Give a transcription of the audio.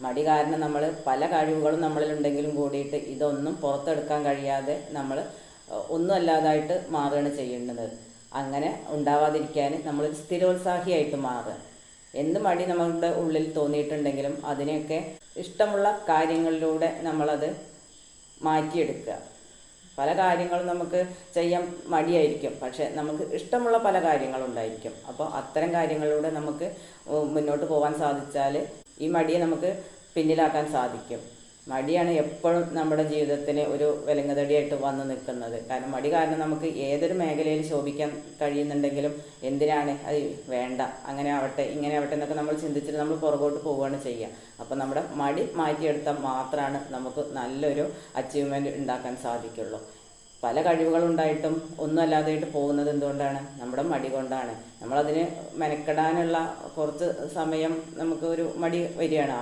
മടി കാരണം നമ്മൾ പല കഴിവുകളും നമ്മളിലുണ്ടെങ്കിലും കൂടിയിട്ട് ഇതൊന്നും പുറത്തെടുക്കാൻ കഴിയാതെ നമ്മൾ ഒന്നും അല്ലാതായിട്ട് മാറുകയാണ് ചെയ്യേണ്ടത്. അങ്ങനെ ഉണ്ടാവാതിരിക്കാൻ നമ്മളൊരു സ്ഥിരോത്സാഹിയായിട്ട് മാറുക. എന്ത് മടി നമ്മളുടെ ഉള്ളിൽ തോന്നിയിട്ടുണ്ടെങ്കിലും അതിനെയൊക്കെ ഇഷ്ടമുള്ള കാര്യങ്ങളിലൂടെ നമ്മളത് മാറ്റിയെടുക്കുക. പല കാര്യങ്ങളും നമുക്ക് ചെയ്യാൻ മടിയായിരിക്കും, പക്ഷെ നമുക്ക് ഇഷ്ടമുള്ള പല കാര്യങ്ങളുണ്ടായിരിക്കും. അപ്പോൾ അത്തരം കാര്യങ്ങളിലൂടെ നമുക്ക് മുന്നോട്ട് പോകാൻ സാധിച്ചാൽ ഈ മടിയെ നമുക്ക് പിന്നിലാക്കാൻ സാധിക്കും. മടിയാണ് എപ്പോഴും നമ്മുടെ ജീവിതത്തിന് ഒരു വിലങ്ങുതടിയായിട്ട് വന്ന് നിൽക്കുന്നത്. കാരണം മടി കാരണം നമുക്ക് ഏതൊരു മേഖലയിൽ ശോഭിക്കാൻ കഴിയുന്നുണ്ടെങ്കിലും എന്തിനാണ് അത് വേണ്ട, അങ്ങനെ ആവട്ടെ ഇങ്ങനെ ആവട്ടെ എന്നൊക്കെ നമ്മൾ ചിന്തിച്ചിട്ട് നമ്മൾ പുറകോട്ട് പോവുകയാണ് ചെയ്യുക. അപ്പോൾ നമ്മുടെ മടി മാറ്റിയെടുത്താൽ മാത്രമാണ് നമുക്ക് നല്ലൊരു അച്ചീവ്മെൻറ്റ് ഉണ്ടാക്കാൻ സാധിക്കുള്ളൂ. പല കഴിവുകളുണ്ടായിട്ടും ഒന്നും അല്ലാതെയായിട്ട് പോകുന്നത് എന്തുകൊണ്ടാണ്? നമ്മുടെ മടി കൊണ്ടാണ്. നമ്മളതിന് മെനക്കെടാനുള്ള കുറച്ച് സമയം നമുക്ക് ഒരു മടി വരികയാണ്.